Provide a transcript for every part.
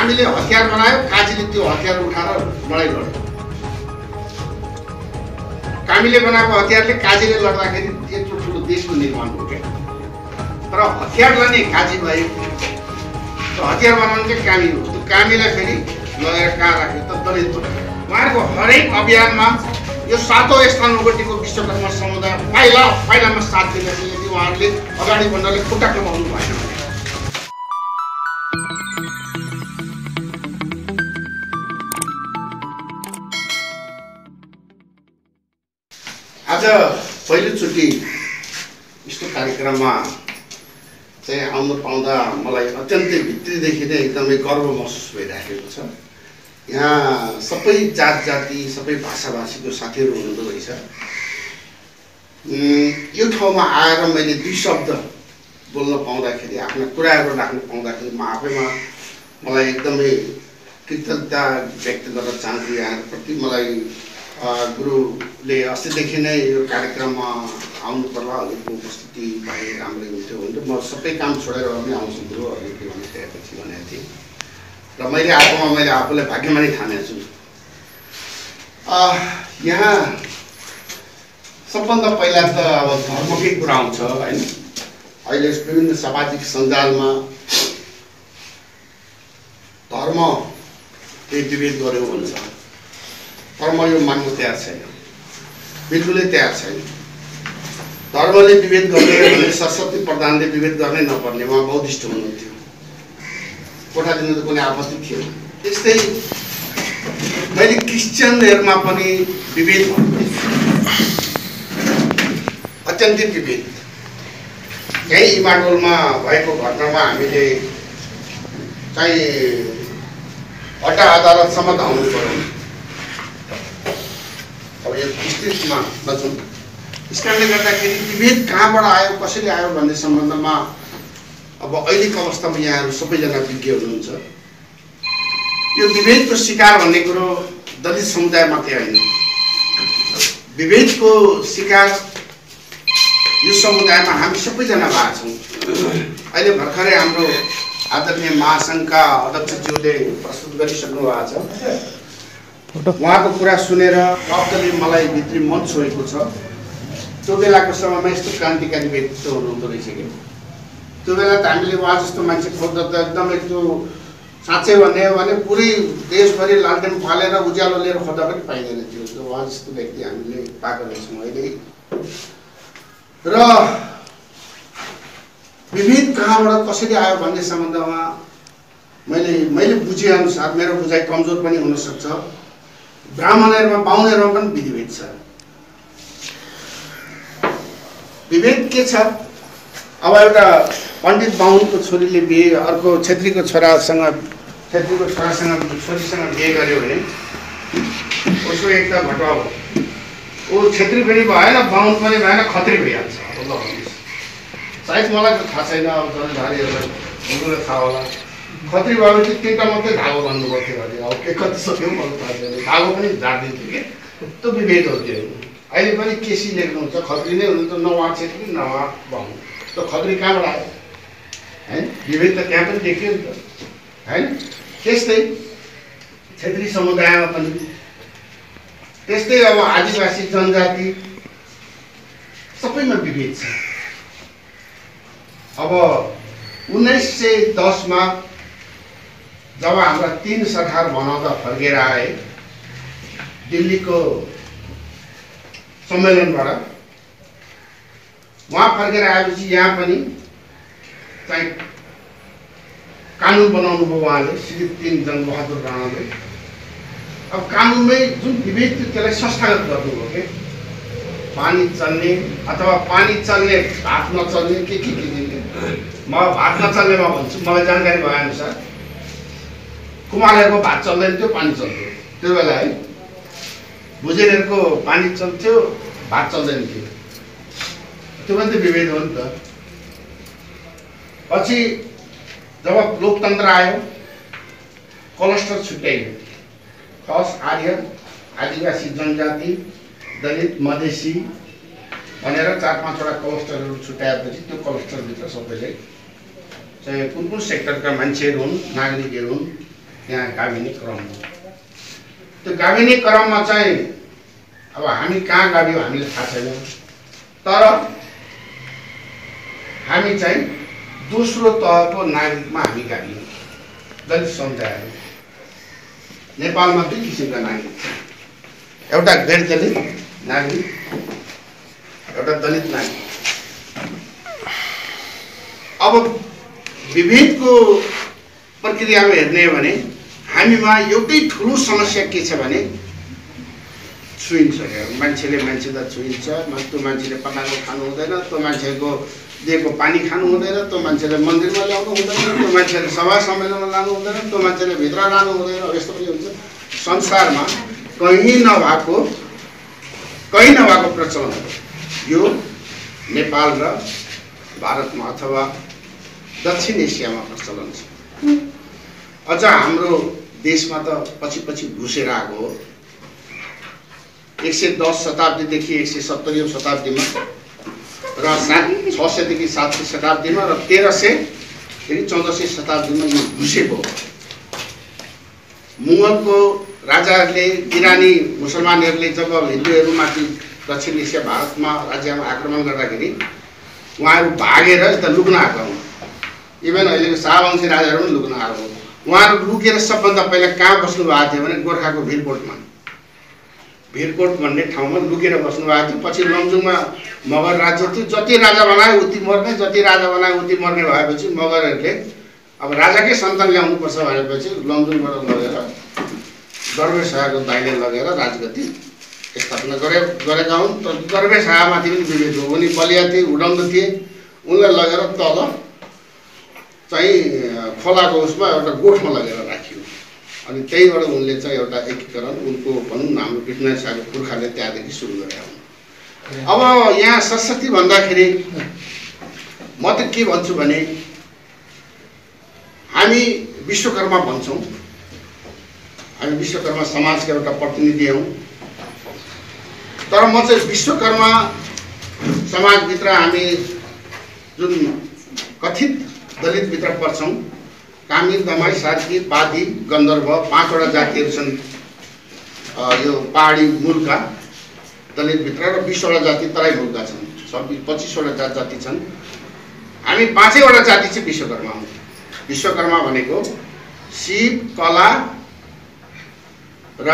हामीले हतियार बनायो, काजीले त्यो हतियार उठाएर लडाइँ लड्यो। कामीले बनाएको हतियारले काजीले लड्दाखेरि यत्रो ठुलो देशको निर्माण हो क्या। तर हतियार लाने काजी भए, हतियार बनाउनु चाहिँ कामी हो। त्यो कामीलाई फेरि लगेर कहाँ राख्यो त दलितपुर। उहाँहरूको हरेक अभियानमा यो 7औं स्थान ओगटेको विश्वकर्मा समुदाय पाइलामा साथ दिएको छ। यदि उहाँहरूले अगाडि बढ्नले खुट्टा कमाउनु भएन भने आज पहिलोचोटि यस्तो कार्यक्रममा चाहिँ आउनु पाउँदा मलाई अत्यन्तै भित्रीदेखि नै एकदमै गर्व महसुस भइरहेको छ। यहाँ सबै जात जाति, सबै भाषाभाषीको साथीहरू हुनुहुँदो रहेछ। यो ठाउँमा आएर मैले 2 शब्द बोल्न पाउँदाखेरि, आफ्ना कुराहरू राख्न पाउँदाखेरि म आफैमा मलाई एकदमै कृतज्ञता व्यक्त गर्न चाहन्छु यहाँहरूप्रति। मलाई गुरुले अस्तिदेखि नै यो कार्यक्रममा आउनु पर्ला, हजुरको उपस्थिति भए राम्रै हुन्थ्यो भनेर म सबै काम छोडेर पनि आउँछु गुरु, हजुरले भनिसकेपछि भनेको थिएँ। र मैले आएकोमा मैले आफूलाई भाग्यमानी ठानेको छु। यहाँ सबभन्दा पहिला त अब धर्मकै कुरा आउँछ होइन। अहिले विभिन्न सामाजिक सञ्जालमा धर्मले विभेद गर्यो भन्छ, तर म यो मान्नु तयार छैन, बिल्कुलै तयार छैन। धर्मले विभेद गर्ने भने सरस्वती प्रधानले विभेद गर्नै नपर्ने, उहाँ बौद्धिस्ट हुनुहुन्थ्यो, कोठा दिनु त कुनै आपत्ति थिएन। त्यस्तै मैले क्रिस्चियनहरूमा पनि विभेद अत्यन्तै विभेद। यही इमाडोलमा भएको घटनामा हामीले चाहिँ हट्टा अदालतसम्म धाउनु पर्यो। अब यो विस्तृतमा नजाउँ। यस कारणले गर्दाखेरि विभेद कहाँबाट आयो, कसरी आयो भन्ने सम्बन्धमा अब अहिलेको अवस्थामा यहाँहरू सबैजना विज्ञ हुनुहुन्छ। यो विभेदको शिकार भन्ने कुरो दलित समुदाय मात्रै होइन, विभेदको शिकार यो समुदायमा हामी सबैजना भएको छौँ। अहिले भर्खरै हाम्रो आदरणीय महासङ्घका अध्यक्षज्यूले प्रस्तुत गरिसक्नु भएको छ। उहाँको कुरा सुनेर अब्दुलले मलाई भित्री मन छोएको छ। त्यो बेलाको समयमा यस्तो क्रान्तिकारी व्यक्तित्व हुनुहुँदो रहेछ कि त्यो बेला त हामीले उहाँ जस्तो मान्छे खोज्दा त एकदमै त्यो साँच्चै भन्ने हो भने पुरै देशभरि लालटेन फालेर उज्यालो लिएर खोज्दा पनि पाइँदैन थियो। उहाँ जस्तो व्यक्ति हामीले पाएको रहेछौँ अहिले। र विभेद कहाँबाट कसरी आयो भन्ने सम्बन्धमा मैले बुझेअनुसार, मेरो बुझाइ कमजोर पनि हुनसक्छ, ब्राह्मणहरूमा बाहुनहरूमा पनि विभेद छ। विभेद के छ? अब एउटा पण्डित बाहुनको छोरीले बिहे, अर्को छेत्रीको छोरीसँग छोरीसँग बिहे गर्यो भने उसको एउटा घटना हो, ऊ छेत्री पनि भएन, बाहुन पनि भएन, खत्री भइहाल्छ। सायद मलाई त थाहा छैन, अब जनधारीहरूलाई थाहा होला। खत्री भयो भने तिनवटा मात्रै धागो भन्नु पर्थ्यो अरे, अब के कति सक्यो मलाई थाहा छैन, धागो पनि झारिदिन्थ्यो कि। त्यो विभेद हो त्यो। अहिले पनि केसी लेख्नुहुन्छ, खत्री नै हुनु त, न उहाँ छेत्री न उहाँ बाहुन। त्यो खत्री कहाँबाट आयो होइन? विभेद त त्यहाँ पनि देखियो नि त होइन? त्यस्तै छेत्री समुदायमा पनि त्यस्तै। अब आदिवासी जनजाति सबैमा विभेद छ। अब 1910 मा जब हाम्रा 3 सरकार बनाउँदा फर्केर आए दिल्लीको सम्मेलनबाट, वहाँ फर्केर आएपछि यहाँ पनि चाहिँ कानुन बनाउनु भयो उहाँले, श्री 3 जङ्गबहादुर राणाले। अब कानुनमै जुन विभेद थियो त्यसलाई संस्थागत गर्नुभयो कि पानी चल्ने अथवा पानी चल्ने भात नचल्ने के म भात नचल्नेमा भन्छु, मलाई जानकारी भए अनुसार कुमारहरूको भात चल्दैन थियो, पानी चल्थ्यो त्यो बेला है। भुजेलहरूको पानी चल्थ्यो, भात चल्दैन थियो। त्यो पनि त विभेद हो नि त। पछि जब लोकतन्त्र आयो, क्लस्टर छुट्याइयो। खस, आर्य, आदिवासी जनजाति, दलित, मधेसी भनेर 4-5 वटा क्लस्टरहरू छुट्याएपछि त्यो क्लस्टरभित्र सबैले चाहे कुन सेक्टरका मान्छेहरू हुन्, नागरिकहरू हुन्, त्यहाँ गाभिने क्रम हो। त्यो गाभिने क्रममा चाहिँ अब हामी कहाँ गाभियो हामीले थाहा छैन, तर हामी चाहिँ दोस्रो तहको नागरिकमा हामी गाभियौँ। दलित समुदायहरू नेपालमा 2 किसिमका नागरिक छन्, एउटा गैर दलित नागरिक, एउटा दलित नागरिक। अब विभेदको प्रक्रियामा हेर्ने हो भने हामीमा एउटै ठुलो समस्या के छ भने छुइन्छ। मान्छेले मान्छेलाई छुइन्छ, त्यो मान्छेले पकाएको खानु हुँदैन, त्यो मान्छेको दिएको पानी खानु हुँदैन, त्यो मान्छेले मन्दिरमा ल्याउनु हुँदैन, त्यो मान्छेले सभा सम्मेलनमा लानु हुँदैन, त्यो मान्छेले भित्र लानु हुँदैन। यस्तो पनि हुन्छ। संसारमा कहीँ नभएको प्रचलन यो नेपाल र भारतमा अथवा दक्षिण एसियामा प्रचलन छ। अझ हाम्रो देशमा त पछि घुसेर आएको हो। 110 शताब्दीदेखि 170औं शताब्दीमा र 600 देखि 700 शताब्दीमा र 1300 देखि 1400 शताब्दीमा यो घुसेको हो। मुगलको राजाहरूले, इरानी मुसलमानहरूले जब हिन्दूहरूमाथि दक्षिण एसिया भारतमा राज्यमा आक्रमण गर्दाखेरि उहाँहरू भागेर यता लुक्न आएको। इभन अहिलेको शाहवंशी राजाहरू पनि लुक्न आएको। उहाँहरू लुकेर सबभन्दा पहिला कहाँ बस्नु भएको थियो भने गोर्खाको भिरकोटमा, भिरकोट भन्ने ठाउँमा लुकेर बस्नु भएको थियो। पछि लमजुङमा मगर राज्य थियो। जति राजा बनाए उति मर्ने, जति राजा बनाए उति मर्ने भएपछि मगरहरूले अब राजाकै सन्तान ल्याउनुपर्छ भनेपछि लमजुङबाट लगेर दरवेश शाहको दाइले लगेर राजगद्दी स्थापना गरेका हुन्। तर दरवेश शाहमाथि पनि विभेद हो। उनी बलिया थिए, उडन्द थिए। उनलाई लगेर तल चाहिँ खोलाको उसमा एउटा गोठमा लगेर राखियो। अनि त्यहीबाट उनले चाहिँ एउटा एकीकरण उनको भनौँ न हाम्रो पृथ्वीनारायण शाहको पुर्खाले त्यहाँदेखि सुरु गरेका हुन्। अब यहाँ सरस्वती भन्दाखेरि म त के भन्छु भने हामी विश्वकर्मा भन्छौँ। हामी विश्वकर्मा समाजका एउटा प्रतिनिधि हौँ। तर म चाहिँ विश्वकर्मा समाजभित्र हामी जुन कथित दलितभित्र पर्छौँ, कामी, दमाई, सार्की, पादी, गन्धर्व 5वटा जातिहरू छन् यो पहाडी मूलका दलितभित्र र 20वटा जाति तराई मूलका छन्। 25वटा जाति छन्। हामी 5वटा जाति चाहिँ विश्वकर्मा हौँ। विश्वकर्मा भनेको शिव, कला र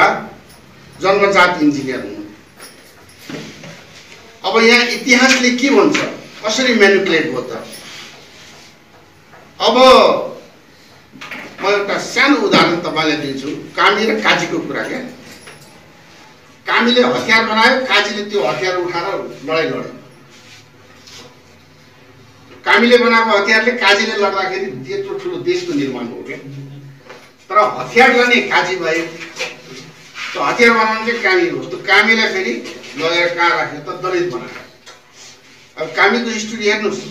जन्मजात इन्जिनियर हुनु। अब यहाँ इतिहासले के भन्छ, कसरी म्यानिपुलेट भयो त? अब म एउटा सानो उदाहरण तपाईँलाई दिन्छु। कामी र काजीको कुरा। क्या कामीले हतियार बनायो, काजीले त्यो हतियार उठाएर लडाइँ लड्यो। कामीले बनाएको हतियारले काजीले लड्दाखेरि त्यत्रो ठुलो देशको निर्माण हो। क्या तर हतियार गर्ने काजी भए, त्यो हतियार बनाउनु चाहिँ कामी हो। त्यो कामीलाई फेरि लगेर कहाँ राख्यो त? दलित बनायो। अब कामीको हिस्ट्री हेर्नुहोस्।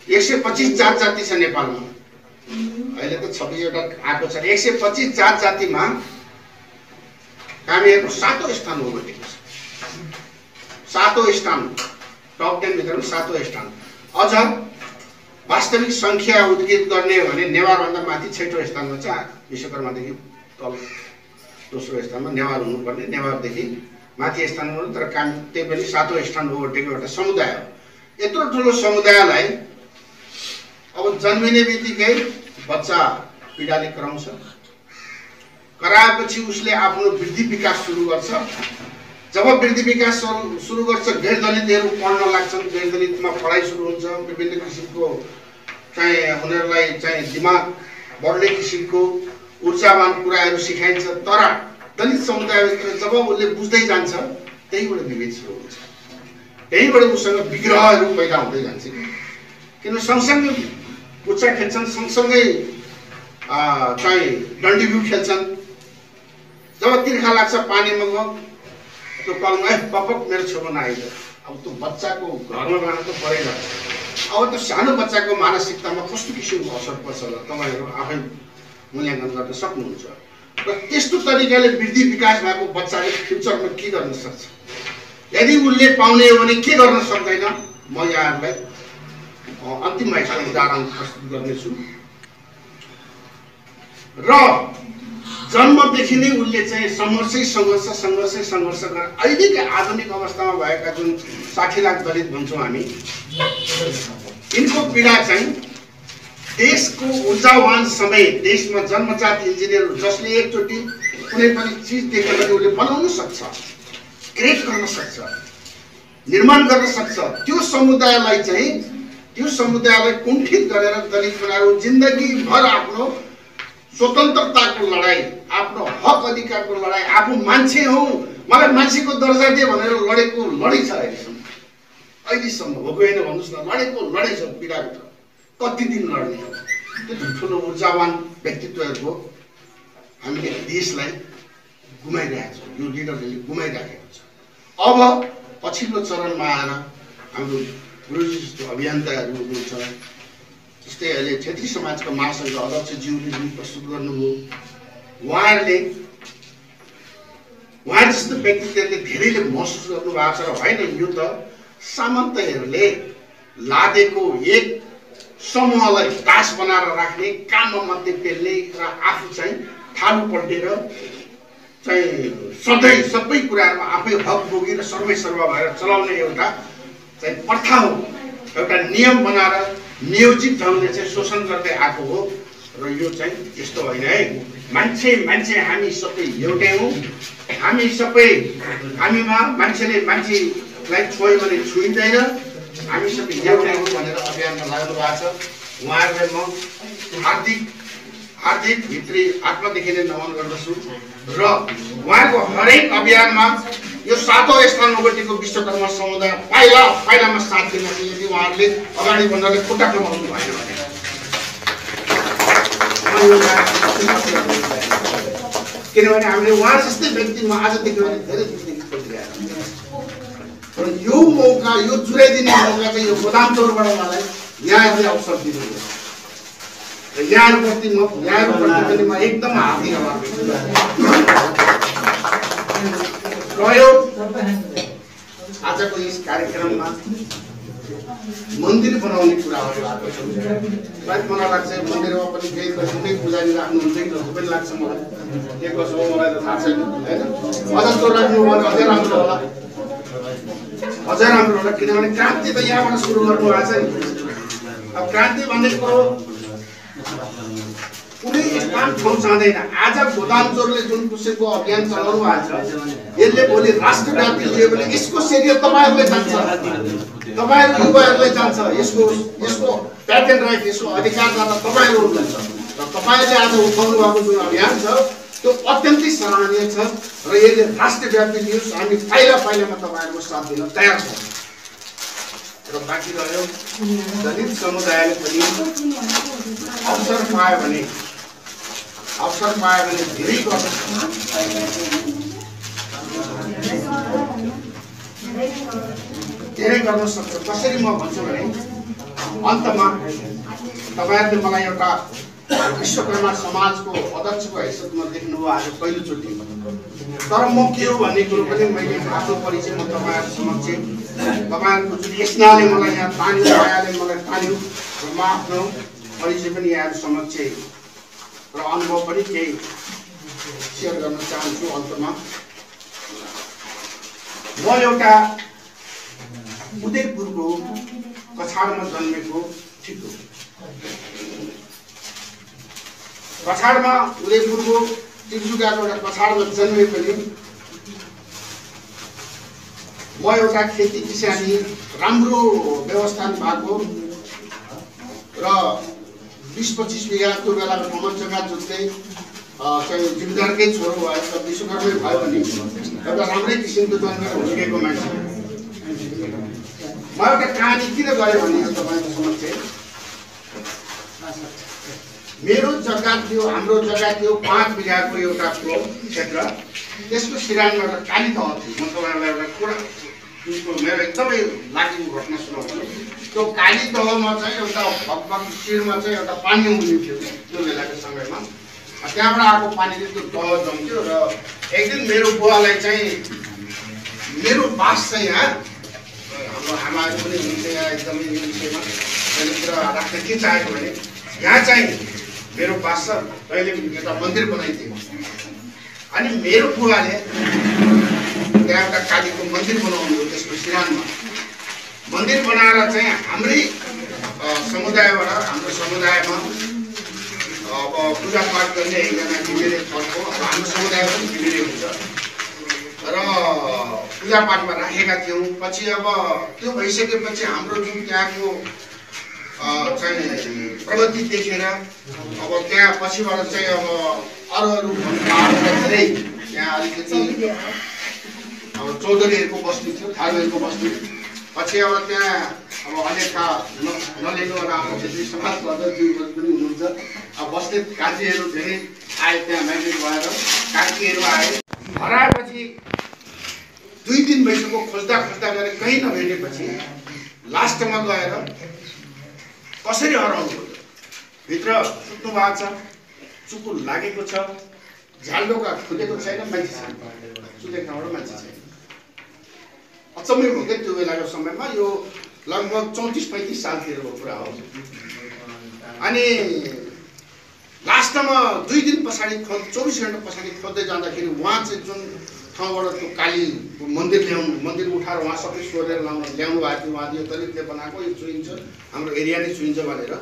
125 जात जाति छ नेपालमा। अहिले त 26वटा आएको छ। 125 जात जातिमा कामीहरूको 7औं स्थान हो भनेको छ। 7औं स्थान, टप 10 भित्र 7औं स्थान। अझ वास्तविक संख्या उद्घित गर्ने हो भने नेवारभन्दा माथि 6औं स्थानमा छ। विश्वकर्मादेखि तल दोस्रो स्थानमा नेवार हुनुपर्ने, नेवारदेखि माथि स्थान हुनु। तर कामी त्यही पनि 7औं स्थान ओगटेको एउटा समुदाय हो। यत्रो ठुलो समुदायलाई अब जन्मिने बित्तिकै बच्चा पीडाले कराउँछ। कराएपछि उसले आफ्नो वृद्धि विकास सुरु गर्छ। जब वृद्धि विकास सुरु गर्छ, गैर दलितहरू पढ्न लाग्छन्। गैर दलितमा पढाइ सुरु हुन्छ। विभिन्न किसिमको चाहिँ उनीहरूलाई चाहिँ दिमाग बढ्ने किसिमको ऊर्जावान कुराहरू सिकाइन्छ। तर दलित समुदायभित्र जब उसले बुझ्दै जान्छ, त्यहीबाट विभेद सुरु हुन्छ। त्यहीबाट उसँग विग्रहहरू पैदा हुँदै जान्छ। किन सँगसँगै कुच्चा खेल्छन्, सँगसँगै चाहिँ डन्डीबिउ खेल्छन्। जब तिर्खा लाग्छ पानीमा गयो, त्यो कलमा पपक मेरो छेउमा नआइज। अब त्यो बच्चाको घरमा जान त परै जान्छ। अब त्यो सानो बच्चाको मानसिकतामा कस्तो किसिमको असर पर्छ होला तपाईँहरू आफै मूल्याङ्कन गर्न सक्नुहुन्छ। र त्यस्तो तरिकाले वृद्धि विकास भएको बच्चाले फ्युचरमा के गर्न सक्छ? यदि उसले पाउने हो भने के गर्न सक्दैन? म यहाँहरूलाई अन्तिममा यसको उदाहरण प्रस्तुत गर्नेछु। र जन्मदेखि नै उनले चाहिँ सङ्घर्ष गरेर अहिलेको आधुनिक अवस्थामा भएका जुन 60 लाख दलित भन्छौँ हामी, यिनको पीडा चाहिँ देशको ऊर्जावान समय, देशमा जन्मजात इन्जिनियर जसले एकचोटि कुनै पनि चिज देखेपछि उसले बनाउन सक्छ, क्रिएट गर्न सक्छ, निर्माण गर्न सक्छ, त्यो समुदायलाई कुण्ठित गरेर दलित बनाएर जिन्दगीभर आफ्नो स्वतन्त्रताको लडाई, आफ्नो हक अधिकारको लडाई, आफू मान्छे हौ, मलाई मान्छेको दर्जा दे भनेर लडेको लडाई छ। अहिलेसम्म भएको होइन भन्नुहोस् न, लडेको लडाई छ पीडाभित्र। कति दिन लड्ने हो? त्यो ठुलो ऊर्जावान व्यक्तित्वहरूको हामीले देशलाई गुमाइरहेको छ, यो लिडरले गुमाइराखेको छ। अब पछिल्लो चरणमा आएर हाम्रो गुरुजी जस्तो अभियन्ताहरू हुनुहुन्छ, जस्तै अहिले क्षेत्रीय समाजको महासङ्घ अध्यक्षज्यूले जुन प्रस्तुत गर्नुभयो, उहाँहरू जस्तो व्यक्तित्वले धेरैले महसुस गर्नुभएको छ र होइन, यो त सामन्तहरूले लादेको एक समूहलाई दास बनाएर राख्ने, काममा मात्रै पेल्ने र आफू चाहिँ ठाडो पल्टेर चाहिँ सधैँ सबै कुराहरूमा आफै हक बोकी र सर्वैसर्व भएर चलाउने एउटा चाहिँ प्रथा हो, एउटा नियम बनाएर नियोजित ढङ्गले चाहिँ शोषण गर्दै आएको हो। र यो चाहिँ यस्तो होइन है, मान्छे हामी सबै एउटै हौँ, हामीमा मान्छेले मान्छेलाई छोयो भने छुइँदैन, हामी सबै एउटै हौँ भनेर अभियानमा लाग्नु भएको छ। उहाँहरूलाई म हार्दिक भित्री आत्मादेखि नै नमन गर्दछु र उहाँको हरेक अभियानमा यो 7औं स्थान ओगटेको विश्वकर्मा समुदाय पाइलामा साथ दिन चाहिँ यदि उहाँहरूले अगाडि बढ्नले खुट्टा कमाउनु भएन भने किनभने हामीले उहाँ जस्तै व्यक्तिमा आजदेखि धेरै र यो मौका, यो जुराइदिने मौका चाहिँ यो गोदाम चौरबाट उहाँलाई यहाँहरूले अवसर दिनुभयो र यहाँहरूप्रति पनि म एकदम हार्दिक आभार व्यक्त गर्छु। आजको यस कार्यक्रममा मन्दिर बनाउने कुराहरू आएको छ। सायद मलाई लाग्छ मन्दिरमा पनि केही कुनै पुजारी राख्नुहुन्छ कि जस्तो पनि लाग्छ मलाई, के कसो हो मलाई त थाहा छैन होइन। अझ त्यो राख्नु भने अझै राम्रो होला, किनभने क्रान्ति त यहाँबाट सुरु गर्नु भएको छ नि। अब क्रान्ति भन्ने कुरो कुनै स्थान ठाउँ जाँदैन। आज गोदामचोरले जुन किसिमको अभियान चलाउनु भएको छ, यसले भोलि राष्ट्रव्यापी लियो भने यसको श्रेय तपाईँहरूले जान्छ, तपाईँहरू युवाहरूलाई जान्छ, यसको प्याटेन्ट राइट, यसको अधिकारदाता तपाईँहरू हुनुहुन्छ र तपाईँहरूले आज उठाउनु भएको जुन अभियान छ त्यो अत्यन्तै सराहनीय छ र यसले राष्ट्रव्यापी लियोस्। हामी पाइलामा तपाईँहरूको साथ दिन तयार छौँ। र बाँकी रह्यो दलित समुदायले पनि अवसर पायो भने धेरै गर्न सक्छ। कसरी म भन्छु भने अन्तमा तपाईँहरूले मलाई एउटा विश्वकर्मा समाजको अध्यक्षको हैसियतमा देख्नुभयो आज पहिलोचोटि, तर म के हो भन्ने कुरो पनि मैले आफ्नो परिचय म तपाईँहरू समक्ष, तपाईँहरूको जुन यसनाले मलाई यहाँ तान्यो, मायाले मलाई तान्यो र म आफ्नो परिचय पनि यहाँहरू समक्ष र अनुभव पनि केही सेयर गर्न चाहन्छु। अन्तमा म एउटा उदयपुरको कछाडमा जन्मेको ठिक हो। कछाडमा उदयपुरको टिकजुगाको एउटा कछाडमा जन्मे पनि म एउटा खेती किसानी राम्रो व्यवस्थान भएको र 20-25 बिघाको बेलामा कमल जग्गा जोत्दै चाहिँ जिम्मेदारकै छोरो भयो, विश्वकर्मै भयो भने एउटा राम्रै किसिमको जन्मेर हुर्केको मान्छे। म एउटा कहानी किन गरेँ भने तपाईँको समक्ष, मेरो जग्गा थियो, हाम्रो जग्गा थियो 5 बिघाको एउटा क्षेत्र, त्यसको सिरानमा एउटा काली तह थियो। म तपाईँहरूलाई एउटा कुरा मेरो एकदमै लागेको घटना सुनाउँछु। त्यो काली तहमा चाहिँ एउटा भगभग शिरमा चाहिँ एउटा पानी आउने थियो त्यो बेलाको समयमा। त्यहाँबाट आएको पानीले त्यो तह जम्थ्यो र एक दिन मेरो बुवालाई चाहिँ मेरो बास चाहिँ यहाँ हाम्रो आमाहरू पनि हुनुहुन्थ्यो यहाँ एकदमै यो विषयमा कुरा राख्न के चाहेको भने यहाँ चाहिँ मेरो बासा अहिले एउटा मन्दिर बनाइदियो। अनि मेरो बुवाले त्यहाँ एउटा कालीको मन्दिर बनाउनु हो। त्यसको सिरानमा मन्दिर बनाएर चाहिँ हाम्रै समुदायबाट हाम्रो समुदायमा अब पूजापाठ गर्ने एकजना घिमिरे थरको हाम्रो समुदाय पनि घिमिरे हुन्छ र पूजापाठमा राखेका थियौँ। पछि अब त्यो भइसकेपछि हाम्रो जुन त्यहाँको चाहिँ प्रगति देखेर अब त्यहाँ पछिबाट चाहिँ अब अरू धेरै त्यहाँ अलिकति अब चौधरीहरूको बस्ती थियो, थारूहरूको बस्ती। पछि अब त्यहाँ अब अनेकका नलिनु होला हाम्रो क्षेत्रीय समाजको अध्यक्षज्यू पनि हुनुहुन्छ। अब बस्ने काजीहरू धेरै आए, त्यहाँ माइग्रेट भएर काकीहरू आए। हराएपछि 2 दिन भइसक्यो खोज्दा खोज्दा गएर कहीँ नभेटेपछि लास्टमा गएर कसरी हराउनु पर्यो, भित्र सुत्नु भएको छ, चुकुर लागेको छ, झ्यालडोका खुलेको छैन, मान्छे छैन, सुतेको ठाउँबाट मान्छे छैन। अचम्मै भयो क्या त्यो बेलाको समयमा। यो लगभग 34-35 सालतिरको कुरा हो। अनि लास्टमा 2 दिन पछाडि 24 घण्टा पछाडि खोज्दै जाँदाखेरि उहाँ चाहिँ जुन ठाउँबाट त्यो कालीको मन्दिर उठाएर उहाँ सबै सोधेर ल्याउनु भएको थियो। उहाँ यो दलितले बनाएको, यो चुइन्छ, हाम्रो एरिया नै चुइन्छ भनेर।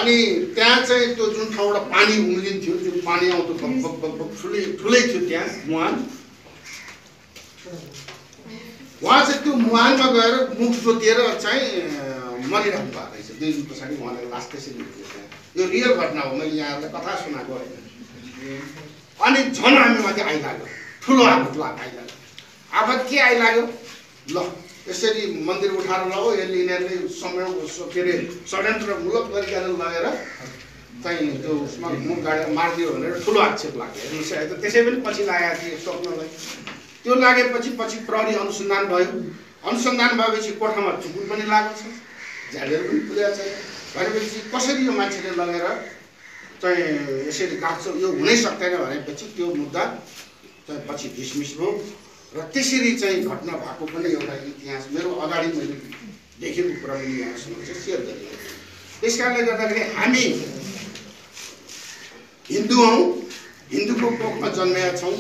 अनि त्यहाँ चाहिँ त्यो जुन ठाउँबाट पानी उम्लिन्थ्यो, जुन पानी आउँथ्यो बग ठुलै थियो त्यहाँ मुहान। उहाँ चाहिँ त्यो मुहानमा गएर मुख जोतिएर चाहिँ मरिरहनु भएको रहेछ। 2 दिन पछाडि उहाँलाई लास्ट त्यसरी भेट्यो। यो रियल घटना हो, मैले यहाँहरूलाई कथा सुनाएको होइन। अनि झन् हामी माथि आइलाग्यो, ठुलो आफत आइलाग्यो। आफत के आइलाग्यो, ल यसरी मन्दिर उठाएर लगो, यसले यिनीहरूले समय के अरे षड्यन्त्रमूलक गरिकन लगेर चाहिँ त्यो उसमा मुख गाडेर मारिदियो भनेर ठुलो आक्षेप लाग्यो। हेर्नुहोस्, त्यसै पनि पछि लागेको थियो स्वप्नलाई। त्यो लागेपछि पछि प्रहरी अनुसन्धान भयो। अनुसन्धान भएपछि कोठामा चुकुर पनि लागेको छ, झ्यालहरू पनि खुलेको छ। भनेपछि कसरी यो मान्छेले लगेर चाहिँ यसरी गाड्छ, यो हुनै सक्दैन भनेपछि त्यो मुद्दा चाहिँ पछि डिसमिस भयो। र त्यसरी चाहिँ घटना भएको पनि एउटा इतिहास मेरो अगाडि मैले देखेको कुरा पनि यहाँसँग चाहिँ सेयर गरिरहेको छु। त्यस कारणले गर्दाखेरि हामी हिन्दू हौँ, हिन्दूको कोखमा जन्मेका छौँ।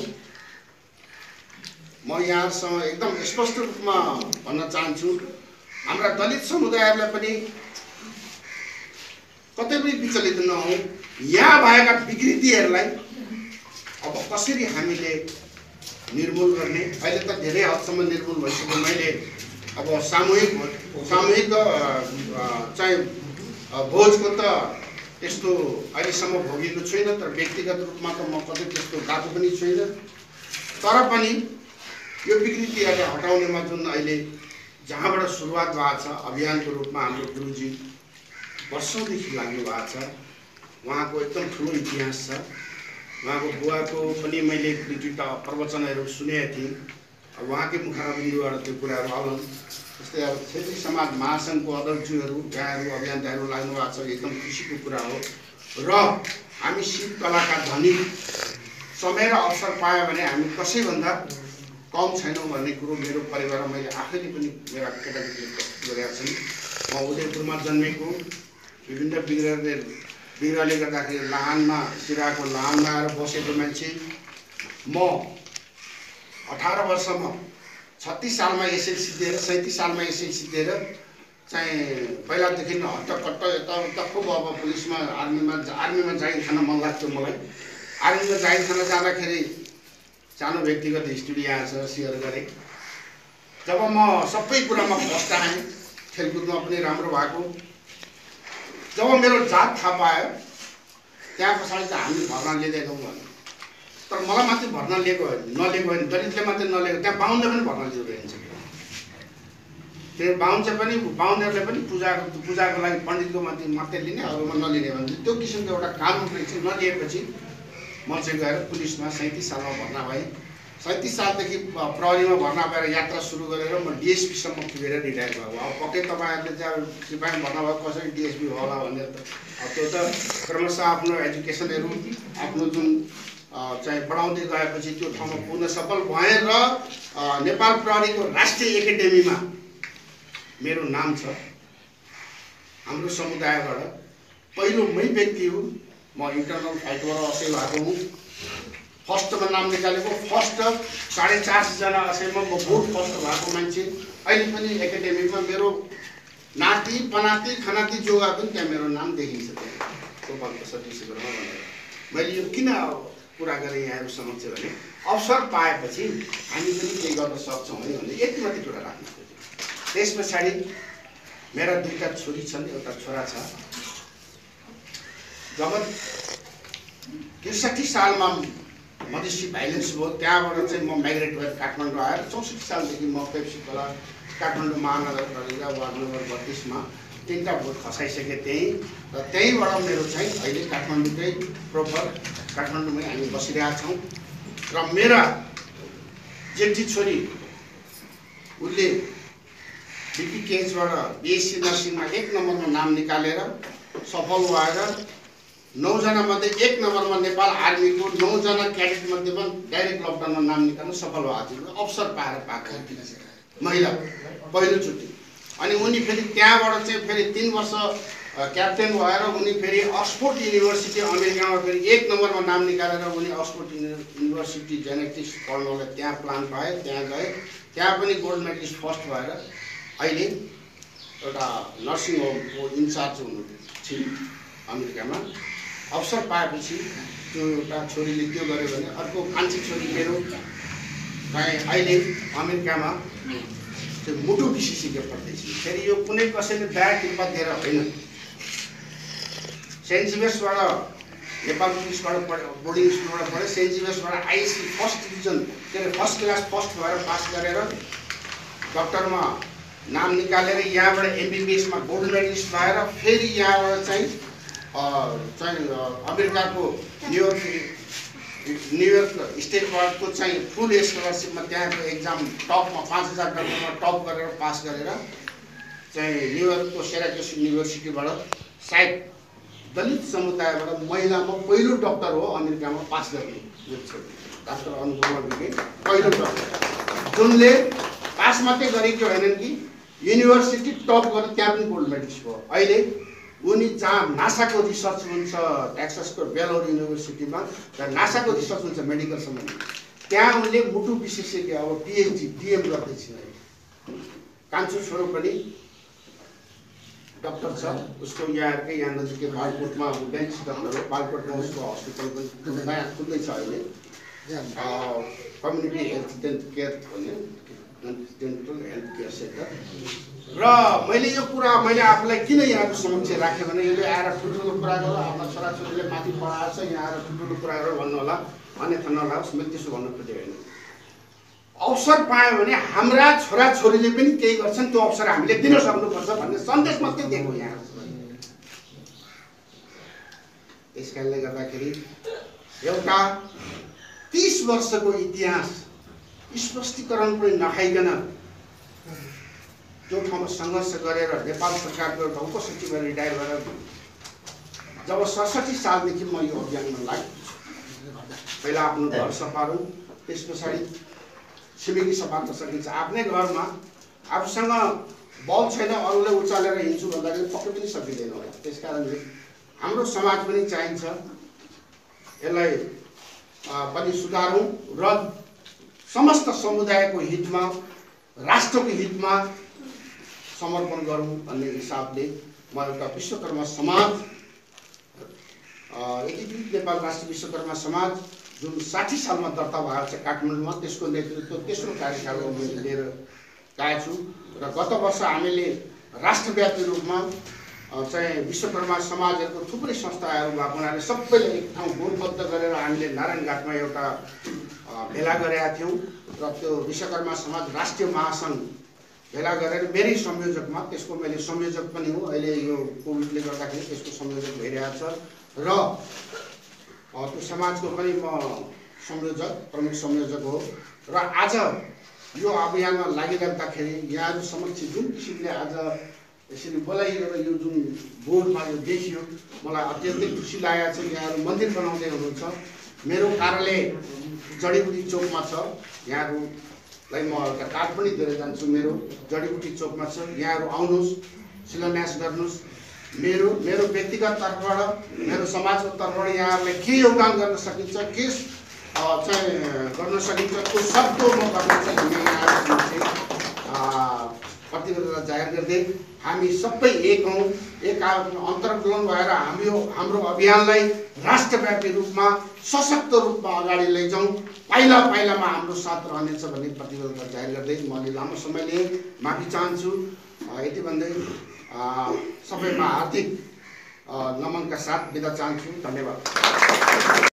म यहाँसँग एकदम स्पष्ट रूपमा भन्न चाहन्छु, हाम्रा दलित समुदायहरूलाई पनि कतै पनि विचलित नहौँ। यहाँ भएका विकृतिहरूलाई अब कसरी हामीले निर्मूल गर्ने, अहिले त धेरै हदसम्म निर्मूल भइसक्यो। मैले अब सामूहिक चाहिँ भोजको त त्यस्तो अहिलेसम्म भोगेको छुइनँ, तर व्यक्तिगत रूपमा त म कतै त्यस्तो गएको पनि छुइनँ। तर पनि यो विकृतिहरूलाई हटाउनेमा जुन अहिले जहाँबाट सुरुवात भएको छ अभियानको रूपमा हाम्रो गुरुजी वर्षौँदेखि लाग्नु भएको छ। उहाँको एकदम ठुलो इतिहास छ। उहाँको बुवाको पनि मैले दुईवटा प्रवचनहरू सुनेको थिएँ। अब उहाँकै मुखारविन्दबाट त्यो कुराहरू आउन्। जस्तै अब क्षेत्रीय समाज महासङ्घको अध्यक्षहरू गायहरू अभियन्ताहरू लाग्नु भएको छ, एकदम खुसीको कुरा हो। र हामी शिल्पकलाका धनी समय र अवसर पायो भने हामी कसैभन्दा कम छैनौँ भन्ने कुरो मेरो परिवारमा मैले आफैले पनि मेरा केटाकेटीले प्रस्तुत गरेका छन्। म उदयपुरमा जन्मेको, विभिन्न बिग्रहले गर्दाखेरि लाहानमा सिराको लाहानमा आएर बसेको मान्छे। म 18 वर्षमा 36 सालमा एसएलसी दिएर 37 सालमा एसएलसी दिएर चाहिँ पहिलादेखि हट्टकट्ट यताउता खुब अब पुलिसमा आर्मीमा जागिर खान मन लाग्थ्यो मलाई। आर्मीमा जागिर खान जाँदाखेरि सानो व्यक्तिगत हिस्ट्री यहाँ छ सेयर गरेँ। जब म सबै कुरामा फर्स्ट आएँ, खेलकुदमा पनि राम्रो भएको, जब मेरो जात थाहा पायो त्यहाँ पछाडि त हामी भर्ना लिँदैनौँ भने, तर मलाई मात्रै भर्ना नलिएको होइन, दलितले मात्रै नलिएको, त्यहाँ बाहुनले पनि भर्ना लिइरहेको छ। त्यो बाहुनहरूले पनि पूजाको लागि पण्डितको मात्रै लिने, अरूमा नलिने भने त्यो किसिमको एउटा कानुन रहेछ। नलिएपछि म चाहिँ गएर पुलिसमा 37 सालमा भर्ना भएँ। 37 सालदेखि प्रहरीमा भर्ना भएर यात्रा सुरु गरेर म डिएसपीसम्म पुगेर रिटायर भयो। अब पक्कै तपाईँहरूले चाहिँ सिपाहीमा भर्ना भयो, कसरी डिएसपी होला भनेर त त्यो त क्रमशः आफ्नो एजुकेसनहरू आफ्नो जुन चाहिँ बढाउँदै गएपछि त्यो ठाउँमा पुग्न सफल भएँ। र नेपाल प्रहरीको राष्ट्रिय एकाडेमीमा मेरो नाम छ। हाम्रो समुदायबाट पहिलो मै व्यक्ति हुँ। म इन्टरनल फाइटबाट असै भएको हुँ। फर्स्टमा नाम निकालेको, फर्स्ट 450 जना असैमा म बोर्ड फर्स्ट भएको मान्छे। अहिले पनि एकाडेमीमा मेरो नाति पनाति खनाति जोगा पनि त्यहाँ मेरो नाम देखिन्छ। त्यहाँ गोपालको सर्टिफिकेटमा भनेर मैले यो किन कुरा गरेँ यहाँहरू समक्ष भने अवसर पाएपछि हामी पनि केही गर्न सक्छौँ है भने यति मात्रै कुरा राख्नु खोजेँ। त्यस पछाडि मेरा 2टा छोरी छन्, एउटा छोरा छ। जब 63 सालमा मधेसी भाइलेन्स भयो, त्यहाँबाट चाहिँ म माइग्रेट भएर काठमाडौँ आएर 64 सालदेखि म पेप्सी खोला काठमाडौँ महानगरपालिका वार्ड नम्बर 32 मा 3टा भोट खसाइसकेँ त्यहीँ। र त्यहीँबाट मेरो चाहिँ अहिले काठमाडौँकै प्रोपर काठमाडौँमै हामी बसिरहेका छौँ। र मेरा जेठी छोरी उसले बिपी केजबाट बिएससी नर्सिङमा 1 नम्बरमा नाम निकालेर सफल भएर 9 जना मध्ये 1 नम्बरमा नेपाल आर्मीको 9 जना क्याडेट मध्येमा डाइरेक्ट लकडाउनमा नाम निकाल्न सफल भएको थियो। अवसर पाएर पाएको महिला पहिलोचोटि। अनि उनी फेरि त्यहाँबाट चाहिँ फेरि 3 वर्ष क्याप्टेन भएर उनी फेरि अक्सफोर्ड युनिभर्सिटी अमेरिकामा फेरि 1 नम्बरमा नाम निकालेर उनी अक्सफोर्ड युनिभर्सिटी जेनेटिक्स पढ्नलाई त्यहाँ प्लान पाए, त्यहाँ गए, त्यहाँ पनि गोल्ड मेडलिस्ट फर्स्ट भएर अहिले एउटा नर्सिङ होमको इन्चार्ज हुनु छिन् अमेरिकामा। अवसर पाएपछि त्यो एउटा छोरीले त्यो गर्यो भने अर्को कान्छी छोरी मेरो अहिले अमेरिकामा त्यो मुटु विशेषज्ञ पढ्दैछ। फेरि यो कुनै कसैले दया कृपा दिएर होइन, सेन्ट जेभियर्सबाट नेपाल पुलिसबाट बोर्डिङ स्कुलबाट पढे, सेन्ट जेभियर्सबाट आइएससी फर्स्ट डिभिजन के अरे फर्स्ट क्लास फर्स्ट भएर पास गरेर डक्टरमा नाम निकालेर यहाँबाट एमबिबिएसमा गोल्ड मेडलिस्ट भएर फेरि यहाँबाट चाहिँ अमेरिकाको न्युयोर्क स्टेटबाट चाहिँ फुल स्कलरसिपमा त्यहाँको एक्जाम टपमा 5000 डलरमा टप गरेर पास गरेर चाहिँ न्युयोर्कको सेराक्युस युनिभर्सिटीबाट सायद दलित समुदायबाट महिलामा पहिलो डक्टर हो अमेरिकामा पास गर्ने डाक्टर अनुपमा विके पहिलो डक्टर जुनले पास मात्रै गरेको होइनन् कि युनिभर्सिटी टप गरेर त्यहाँ पनि गोल्ड मेडलिस्ट भयो। अहिले उनी जहाँ नासाको रिसर्च हुन्छ टेक्सासको बेलोर युनिभर्सिटीमा र नासाको रिसर्च हुन्छ मेडिकल सम्बन्धी, त्यहाँ उनले मुटु विशेषज्ञ अब पिएचडी डिएम गर्दैछिन्। कान्छो छोरो पनि डक्टर छ, उसको यहाँकै यहाँ नजिकै बालकोटमा बेन्च डक्टर हो। बालकोटमा उसको हस्पिटल पनि नयाँ खुल्दैछ अहिले, कम्युनिटी हेल्थ केयर भन्ने डेन्टल हेल्थ केयर सेन्टर। र मैले यो कुरा मैले आफूलाई किन यहाँको समक्ष राखेँ भने यसले आएर ठुल्ठुलो कुरा गर्यो, आफ्ना छोराछोरीले माथि पढाएको छ, यहाँ आएर ठुल्ठुलो कुरा गरेर भन्नु होला, अन्यथा नलाओस्। मैले त्यसो भन्नु खोजेँ होइन। अवसर पायो भने हाम्रा छोराछोरीले पनि केही गर्छन्, त्यो अवसर हामीले दिन सक्नुपर्छ भन्ने सन्देश मात्रै दिएको यहाँ। त्यस कारणले गर्दाखेरि एउटा 30 वर्षको इतिहास स्पष्टीकरण पनि नखाइकन त्यो ठाउँमा सङ्घर्ष गरेर नेपाल सरकारको एउटा उपसचिव रिटायर भएर जब 67 सालदेखि म यो अभियानमा लागेको छु। पहिला आफ्नो घर सफारौँ, त्यस पछाडि छिमेकी सफा त सकिन्छ, आफ्नै घरमा आफूसँग बल छैन अरूलाई उचालेर हिँड्छु भन्दाखेरि पक्कै पनि सकिँदैन होला। त्यस कारणले हाम्रो समाज पनि चाहिन्छ, यसलाई पनि सुधारौँ र समस्त समुदायको हितमा राष्ट्रको हितमा समर्पण गरौँ भन्ने हिसाबले म एउटा विश्वकर्मा समाज एकीकृत नेपाल राष्ट्रिय विश्वकर्मा समाज जुन 60 सालमा दर्ता भएको छ काठमाडौँमा, त्यसको नेतृत्व तेस्रो कार्यकालमा मैले लिएर गएको छु। र गत वर्ष हामीले राष्ट्रव्यापी रूपमा चाहिँ विश्वकर्मा समाजहरूको थुप्रै संस्थाहरू भएको हुनाले सबैले एक ठाउँ गोलबद्ध गरेर हामीले नारायणघाटमा एउटा भेला गरेका थियौँ। र त्यो विश्वकर्मा समाज राष्ट्रिय महासङ्घ भेला गरेर मेरै संयोजकमा, त्यसको मैले संयोजक पनि हुँ। अहिले यो कोभिडले गर्दाखेरि त्यसको संयोजक भइरहेको छ र त्यो समाजको पनि म संयोजक प्रमुख संयोजक हो। र आज यो अभियानमा लागिराख्दाखेरि यहाँहरू समक्ष जुन किसिमले आज यसरी बोलाइयो र यो जुन बोर्डमा यो देखियो, मलाई अत्यन्तै खुसी लागेको छ। यहाँहरू मन्दिर बनाउँदै हुनुहुन्छ। मेरो कार्यालय जडीबुटी चोकमा छ, यहाँहरूलाई म एउटा कार्ड पनि दिएर जान्छु। मेरो जडीबुटी चोकमा छ, यहाँहरू आउनुहोस्, शिलान्यास गर्नुहोस्। मेरो व्यक्तिगत तर्फबाट मेरो समाजको तर्फबाट यहाँहरूले के योगदान गर्न सकिन्छ, के चाहिँ गर्न सकिन्छ त्यो सक्दो म गर्नेछु भन्ने यहाँहरू प्रतिबद्धता जाहेर गर्दै हामी सबै एक हौँ, एक अन्तर्कलन भएर हाम्रो अभियानलाई राष्ट्रव्यापी रूपमा सशक्त रूपमा अगाडि लैजाउँ, पाइला पाइलामा हाम्रो साथ रहनेछ भन्ने प्रतिबद्धता जाहेर गर्दै म अलि लामो समय लिएँ, माफी चाहन्छु। यति भन्दै सबैमा हार्दिक नमनका साथ बिदा चाहन्छु। धन्यवाद।